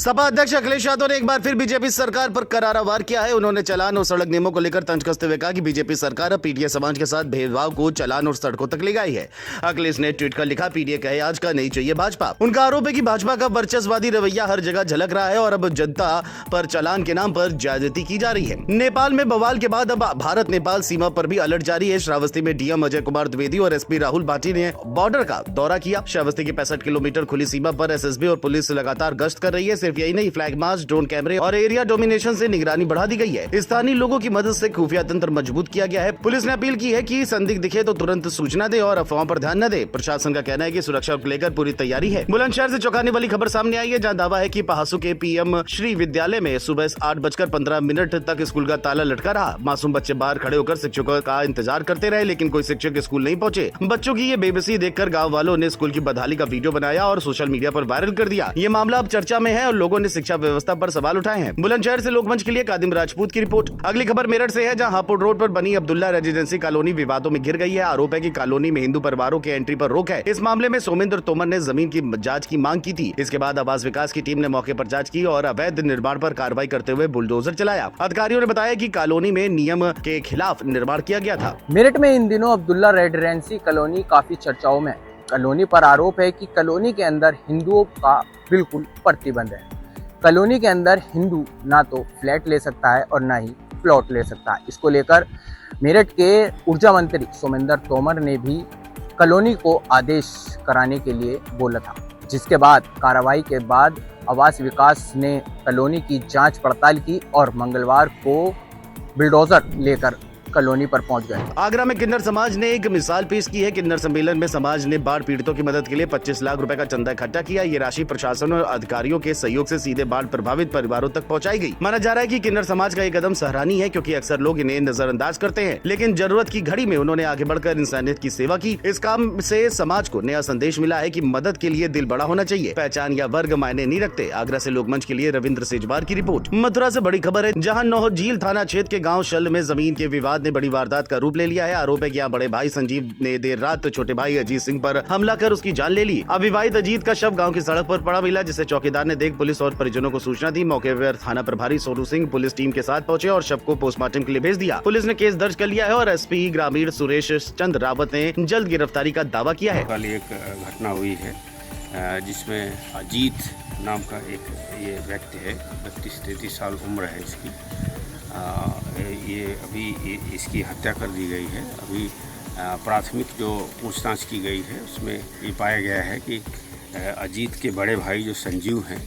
सपा अध्यक्ष अखिलेश यादव ने एक बार फिर बीजेपी सरकार पर करारा वार किया है। उन्होंने चालान और सड़क नियमों को लेकर तंज कसते हुए कहा कि बीजेपी सरकार अब पीडीए समाज के साथ भेदभाव को चालान और सड़कों तक ले गई है। अखिलेश ने ट्वीट कर लिखा, पीडीए कहे आज का नहीं चाहिए भाजपा। उनका आरोप है कि भाजपा का वर्चस्ववादी रवैया हर जगह झलक रहा है और अब जनता पर चालान के नाम पर ज्यादती की जा रही है। नेपाल में बवाल के बाद अब भारत नेपाल सीमा पर भी अलर्ट जारी है। श्रावस्ती में डीएम अजय कुमार द्विवेदी और एसपी राहुल भाटी ने बॉर्डर का दौरा किया। श्रावस्ती के 65 किलोमीटर खुली सीमा पर एसएसबी और पुलिस लगातार गश्त कर रही है। सिर्फ यही नहीं, फ्लैग मार्च, ड्रोन कैमरे और एरिया डोमिनेशन से निगरानी बढ़ा दी गई है। स्थानीय लोगों की मदद से खुफिया तंत्र मजबूत किया गया है। पुलिस ने अपील की है कि संदिग्ध दिखे तो तुरंत सूचना दे और अफवाहों पर ध्यान न दे। प्रशासन का कहना है कि सुरक्षा को लेकर पूरी तैयारी है। बुलंदशहर से चौंकाने वाली खबर सामने आई है, जहां दावा है कि पहासू के पीएम श्री विद्यालय में सुबह 8:15 तक स्कूल का ताला लटका रहा। मासूम बच्चे बाहर खड़े होकर शिक्षकों का इंतजार करते रहे, लेकिन कोई शिक्षक स्कूल नहीं पहुंचे। बच्चों की ये बेबसी देखकर गाँव वालों ने स्कूल की बदहाली का वीडियो बनाया और सोशल मीडिया पर वायरल कर दिया। ये मामला अब चर्चा में है और लोगों ने शिक्षा व्यवस्था पर सवाल उठाए हैं। बुलंदशहर से लोकमंच के लिए कादिम राजपूत की रिपोर्ट। अगली खबर मेरठ से है, जहां हापुड़ रोड पर बनी अब्दुल्ला रेजिडेंसी कॉलोनी विवादों में घिर गई है। आरोप है कि कॉलोनी में हिंदू परिवारों के एंट्री पर रोक है। इस मामले में सोमेंद्र तोमर ने जमीन की जांच की मांग की थी। इसके बाद आवास विकास की टीम ने मौके पर जांच की और अवैध निर्माण पर कार्रवाई करते हुए बुलडोजर चलाया। अधिकारियों ने बताया कि कॉलोनी में नियम के खिलाफ निर्माण किया गया था। मेरठ में इन दिनों अब्दुल्ला रेजिडेंसी कॉलोनी काफी चर्चाओं में। कॉलोनी पर आरोप है कि कॉलोनी के अंदर हिंदुओं का बिल्कुल प्रतिबंध है। कॉलोनी के अंदर हिंदू ना तो फ्लैट ले सकता है और ना ही प्लॉट ले सकता है। इसको लेकर मेरठ के ऊर्जा मंत्री सोमेंद्र तोमर ने भी कॉलोनी को आदेश कराने के लिए बोला था, जिसके बाद कार्रवाई के बाद आवास विकास ने कॉलोनी की जांच पड़ताल की और मंगलवार को बुलडोजर लेकर कॉलोनी पर पहुंच गए। आगरा में किन्नर समाज ने एक मिसाल पेश की है। किन्नर सम्मेलन में समाज ने बाढ़ पीड़ितों की मदद के लिए 25 लाख रुपए का चंदा इकट्ठा किया। ये राशि प्रशासन और अधिकारियों के सहयोग से सीधे बाढ़ प्रभावित परिवारों तक पहुंचाई गई। माना जा रहा है कि किन्नर समाज का ये कदम सराहनीय है, क्योंकि अक्सर लोग इन्हें नजरअंदाज करते हैं, लेकिन जरूरत की घड़ी में उन्होंने आगे बढ़कर इंसानियत की सेवा की। इस काम से समाज को नया संदेश मिला है कि मदद के लिए दिल बड़ा होना चाहिए, पहचान या वर्ग मायने नहीं रखते। आगरा से लोकमंच के लिए रविंद्र सेजवार की रिपोर्ट। मथुरा से बड़ी खबर है, जहाँ नौझील थाना क्षेत्र के गाँव शल में जमीन के विवाद ने बड़ी वारदात का रूप ले लिया है। आरोप है कि यहाँ बड़े भाई संजीव ने देर रात छोटे भाई अजीत सिंह पर हमला कर उसकी जान ले ली। अविवाहित अजीत का शव गांव की सड़क पर पड़ा मिला, जिसे चौकीदार ने देख पुलिस और परिजनों को सूचना दी। मौके पर थाना प्रभारी सोनू सिंह पुलिस टीम के साथ पहुंचे और शव को पोस्टमार्टम के लिए भेज दिया। पुलिस ने केस दर्ज कर लिया है और एसपी ग्रामीण सुरेश चंद्र रावत ने जल्द गिरफ्तारी का दावा किया है। कल एक घटना हुई है जिसमें अजीत नाम का एक ये व्यक्ति है, 32-33 साल उम्र है इसकी। ये अभी इसकी हत्या कर दी गई है। अभी प्राथमिक जो पूछताछ की गई है उसमें ये पाया गया है कि अजीत के बड़े भाई जो संजीव हैं,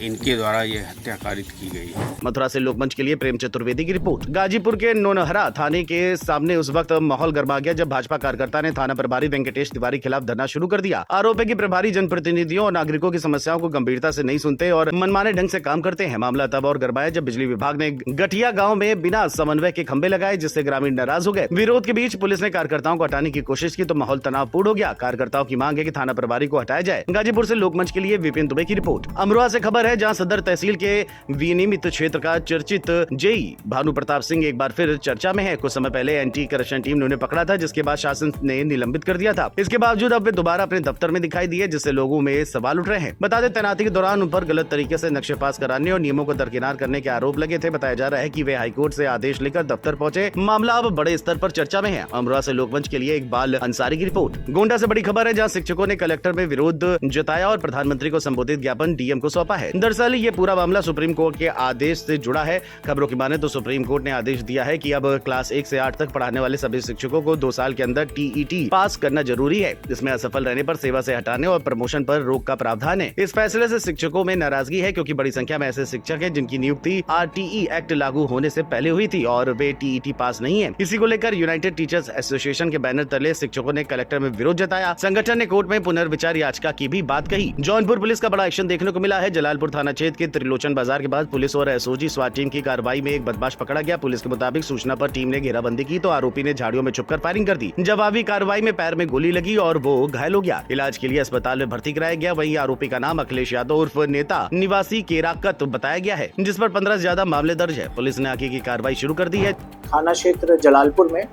इनके द्वारा ये हत्या कारित की गई है। मथुरा से लोकमंच के लिए प्रेम चतुर्वेदी की रिपोर्ट। गाजीपुर के नौनहरा थाने के सामने उस वक्त माहौल गर्मा गया जब भाजपा कार्यकर्ता ने थाना प्रभारी वेंकटेश तिवारी के खिलाफ धरना शुरू कर दिया। आरोप है कि प्रभारी जनप्रतिनिधियों और नागरिकों की समस्याओं को गंभीरता से नहीं सुनते और मनमाने ढंग से काम करते हैं। मामला तब और गरमाया जब बिजली विभाग ने गठिया गाँव में बिना समन्वय के खंभे लगाए, जिससे ग्रामीण नाराज हो गए। विरोध के बीच पुलिस ने कार्यकर्ताओं को हटाने की कोशिश की तो माहौल तनावपूर्ण हो गया। कार्यकर्ताओं की मांग है कि थाना प्रभारी को हटाया जाए। गाजीपुर से लोकमंच के लिए विपिन दुबे की रिपोर्ट। अमरोहा से खबर है, जहां सदर तहसील के विनियमित क्षेत्र का चर्चित जेई भानु प्रताप सिंह एक बार फिर चर्चा में है। कुछ समय पहले एंटी करप्शन टीम ने उन्हें पकड़ा था, जिसके बाद शासन ने निलंबित कर दिया था। इसके बावजूद अब वे दोबारा अपने दफ्तर में दिखाई दिए, जिससे लोगों में सवाल उठ रहे हैं। बता दें, तैनाती के दौरान उन पर गलत तरीके से नक्शे पास कराने और नियमों को दरकिनार करने के आरोप लगे थे। बताया जा रहा है कि वे हाईकोर्ट से आदेश लेकर दफ्तर पहुंचे। मामला अब बड़े स्तर पर चर्चा में है। अमरोहा से लोकमंच के लिए इकबाल अंसारी की रिपोर्ट। गोंडा से बड़ी खबर है, जहाँ शिक्षकों ने कलेक्टर में विरोध जताया और प्रधानमंत्री को संबोधित ज्ञापन डीएम को सौंपा है। दरअसल ये पूरा मामला सुप्रीम कोर्ट के आदेश से जुड़ा है। खबरों की माने तो सुप्रीम कोर्ट ने आदेश दिया है कि अब क्लास 1 से 8 तक पढ़ाने वाले सभी शिक्षकों को 2 साल के अंदर टीईटी पास करना जरूरी है। इसमें असफल रहने पर सेवा से हटाने और प्रमोशन पर रोक का प्रावधान है। इस फैसले से शिक्षकों में नाराजगी है, क्योंकि बड़ी संख्या में ऐसे शिक्षक हैं जिनकी नियुक्ति आरटीई एक्ट लागू होने से पहले हुई थी और वे टीईटी पास नहीं है। इसी को लेकर यूनाइटेड टीचर्स एसोसिएशन के बैनर तले शिक्षकों ने कलेक्टर में विरोध जताया। संगठन ने कोर्ट में पुनर्विचार याचिका की भी बात कही। जौनपुर पुलिस का बड़ा एक्शन देखने को मिला है। जलालपुर थाना क्षेत्र के त्रिलोचन बाजार के बाद पुलिस और एसओजी स्वाट टीम की कार्रवाई में एक बदमाश पकड़ा गया। पुलिस के मुताबिक सूचना पर टीम ने घेराबंदी की तो आरोपी ने झाड़ियों में छुपकर फायरिंग कर दी। जवाबी कार्रवाई में पैर में गोली लगी और वो घायल हो गया। इलाज के लिए अस्पताल में भर्ती कराया गया। वहीं आरोपी का नाम अखिलेश यादव उर्फ नेता निवासी केराकत बताया गया है, जिस पर 15 से ज्यादा मामले दर्ज है। पुलिस ने आगे की कार्रवाई शुरू कर दी है। थाना क्षेत्र जलालपुर में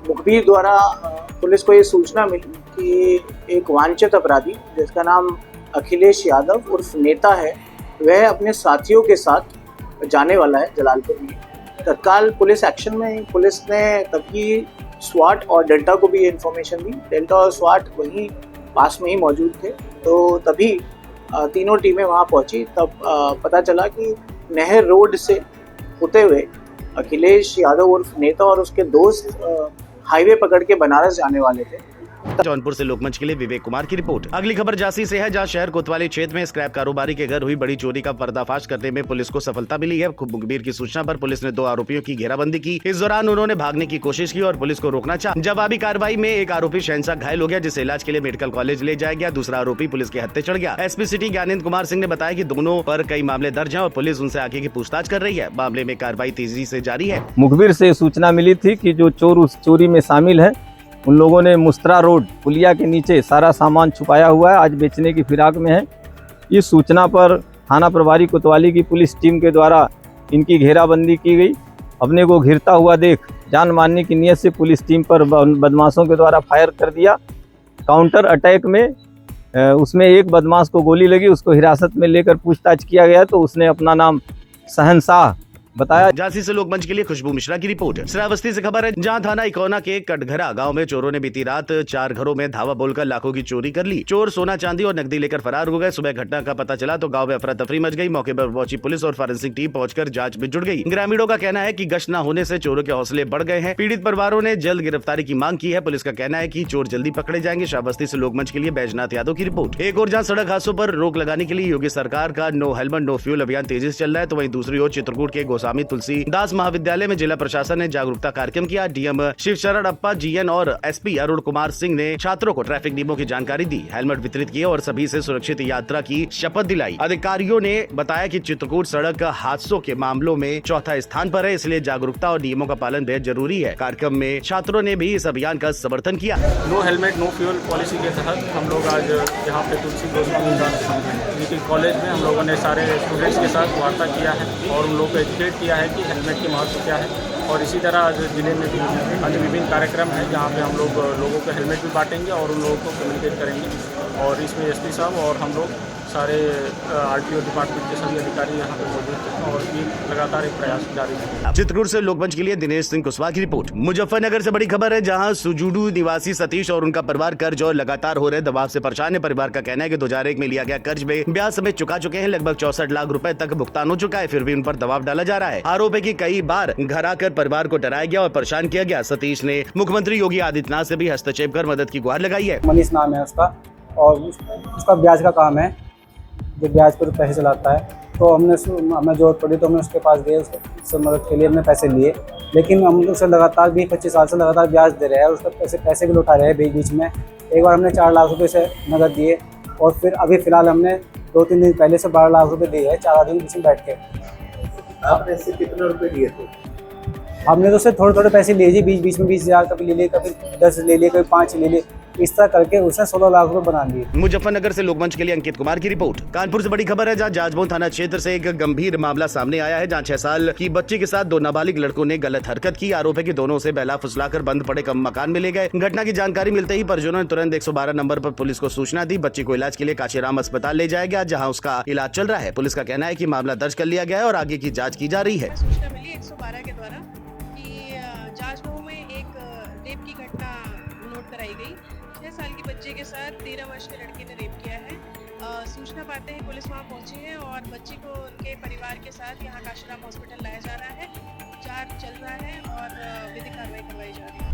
मुखबिर द्वारा पुलिस को ये सूचना मिली कि एक वांछित अपराधी जिसका नाम अखिलेश यादव उर्फ नेता है, वह अपने साथियों के साथ जाने वाला है जलालपुर में। तत्काल पुलिस एक्शन में पुलिस ने तभी स्वाट और डेल्टा को भी ये इन्फॉर्मेशन दी। डेल्टा और स्वाट वहीं पास में ही मौजूद थे, तो तभी तीनों टीमें वहाँ पहुँची। तब पता चला कि नहर रोड से होते हुए अखिलेश यादव उर्फ नेता और उसके दोस्त हाईवे पकड़ के बनारस जाने वाले थे। जौनपुर से लोकमंच के लिए विवेक कुमार की रिपोर्ट। अगली खबर झांसी से है, जहां शहर कोतवाली क्षेत्र में स्क्रैप कारोबारी के घर हुई बड़ी चोरी का पर्दाफाश करने में पुलिस को सफलता मिली है। मुखबिर की सूचना पर पुलिस ने 2 आरोपियों की घेराबंदी की। इस दौरान उन्होंने भागने की कोशिश की और पुलिस को रोकना चाहा। जवाबी कार्रवाई में एक आरोपी शहनशाह घायल हो गया, जिसे इलाज के लिए मेडिकल कॉलेज ले जाया गया। दूसरा आरोपी पुलिस के हत्थे चढ़ गया। एसपी सिटी ज्ञानेंद्र कुमार सिंह ने बताया कि दोनों पर कई मामले दर्ज हैं और पुलिस उनसे आगे की पूछताछ कर रही है। मामले में कार्रवाई तेजी से जारी है। मुखबिर से सूचना मिली थी कि जो चोर उस चोरी में शामिल है, उन लोगों ने मुस्त्रा रोड पुलिया के नीचे सारा सामान छुपाया हुआ है, आज बेचने की फिराक में है। इस सूचना पर थाना प्रभारी कोतवाली की पुलिस टीम के द्वारा इनकी घेराबंदी की गई। अपने को घिरता हुआ देख जान मारने की नीयत से पुलिस टीम पर बदमाशों के द्वारा फायर कर दिया। काउंटर अटैक में उसमें एक बदमाश को गोली लगी, उसको हिरासत में लेकर पूछताछ किया गया तो उसने अपना नाम शहनशाह बताया। झांसी से लोकमंच के लिए खुशबू मिश्रा की रिपोर्ट। श्रावस्ती से खबर है, जहां थाना इकोना के कटघरा गांव में चोरों ने बीती रात 4 घरों में धावा बोलकर लाखों की चोरी कर ली। चोर सोना चांदी और नकदी लेकर फरार हो गए। सुबह घटना का पता चला तो गांव में अफरा तफरी मच गई। मौके पर पहुंची पुलिस और फॉरेंसिक टीम पहुंचकर जांच में जुट गई। ग्रामीणों का कहना है कि गश्त न होने से चोरों के हौसले बढ़ गए हैं। पीड़ित परिवारों ने जल्द गिरफ्तारी की मांग की है। पुलिस का कहना है कि चोर जल्दी पकड़े जाएंगे। श्रावस्ती से लोकमंच के लिए बैजनाथ यादव की रिपोर्ट। एक और जहां सड़क हादसों पर रोक लगाने के लिए योगी सरकार का नो हेलमेट नो फ्यूल अभियान तेजी से चल रहा है, तो वहीं दूसरी ओर चित्रकूट के गोस्वामी तुलसी महाविद्यालय में जिला प्रशासन ने जागरूकता कार्यक्रम किया। डीएम शिवशरण अप्पा जीएन और एसपी अरुण कुमार सिंह ने छात्रों को ट्रैफिक नियमों की जानकारी दी, हेलमेट वितरित किए और सभी से सुरक्षित यात्रा की शपथ दिलाई। अधिकारियों ने बताया कि चित्रकूट सड़क हादसों के मामलों में चौथा स्थान पर है, इसलिए जागरूकता और नियमों का पालन बेहद जरूरी है। कार्यक्रम में छात्रों ने भी इस अभियान का समर्थन किया। No helmet no fuel policy के तहत हम लोग आज यहाँ पे तुलसी गोस्वामी कॉलेज में हम लोगों ने सारे स्टूडेंट्स के साथ वार्ता किया है और उन लोगों को एजुकेट किया है कि हेलमेट के महत्व क्या है। और इसी तरह आज जिले में भी अन्य विभिन्न कार्यक्रम हैं जहाँ पे हम लोगों को हेलमेट भी बांटेंगे और उन लोगों को कम्युनिकेट करेंगे। और इसमें एसपी साहब और हम लोग सारे आरटीओ डिपार्टमेंट के सभी अधिकारी यहाँ पे मौजूद हैं और ये लगातार एक प्रयास जारी है। चित्रकूट से लोकमंच के लिए दिनेश सिंह कुशवाहा की रिपोर्ट। मुजफ्फरनगर से बड़ी खबर है, जहां सुजुडू निवासी सतीश और उनका परिवार कर्ज और लगातार हो रहे दबाव से परेशान है। परिवार का कहना है कि 2001 में लिया गया कर्ज में ब्याज समेत चुका चुके हैं। लगभग 64 लाख रुपए तक भुगतान हो चुका है, फिर भी उन पर दबाव डाला जा रहा है। आरोप है कि कई बार घर आकर परिवार को डराया गया और परेशान किया गया। सतीश ने मुख्यमंत्री योगी आदित्यनाथ से भी हस्तक्षेप कर मदद की गुहार लगाई है। मनीष नाम है उसका और उसका ब्याज का काम है, जो ब्याज पर पैसे चलाता है। तो हमें जरूरत पड़ी तो हमने उसके पास गए, उससे मदद के लिए हमने पैसे लिए, लेकिन हम उसे लगातार 20-25 साल से लगातार ब्याज दे रहे हैं और उसका पैसे भी लौटा रहे हैं बीच में। एक बार हमने 4 लाख रुपए से नकद दिए और फिर अभी फिलहाल हमने 2-3 दिन पहले से 12 लाख रुपए दिए हैं 4 दिन बीच में बैठ के। आपने इससे कितने रुपए लिए थे? हमने तो उससे थोड़े पैसे लिए जी, बीच में 20,000 कभी ले लिए, कभी 10 ले लिए, कभी 5 ले लिए, इस तरह करके उसने 16 लाख रुपए बना लिए। मुजफ्फरनगर से लोकमंच के लिए अंकित कुमार की रिपोर्ट। कानपुर से बड़ी खबर है, जहां जाजमऊ थाना क्षेत्र से एक गंभीर मामला सामने आया है, जहां 6 साल की बच्ची के साथ 2 नाबालिग लड़कों ने गलत हरकत की। आरोप है कि दोनों से बहला फुसलाकर बंद पड़े कम मकान में ले गए। घटना की जानकारी मिलते ही परिजनों ने तुरंत 112 नंबर पर पुलिस को सूचना दी। बच्ची को इलाज के लिए काशीराम अस्पताल ले जाया गया, जहाँ उसका इलाज चल रहा है। पुलिस का कहना है कि मामला दर्ज कर लिया गया है और आगे की जाँच की जा रही है। सूचना मिली 112 के द्वारा कि जाजमऊ में एक रेप की घटना नोट कराई गई। 6 साल की बच्चे के साथ 13 वर्ष के लड़के ने रेप किया है। सूचना पाते ही पुलिस वहां पहुंची है और बच्ची को उनके परिवार के साथ यहाँ काशीराम हॉस्पिटल लाया जा रहा है। जांच चल रहा है और विधिक कार्रवाई करवाई जा रही है।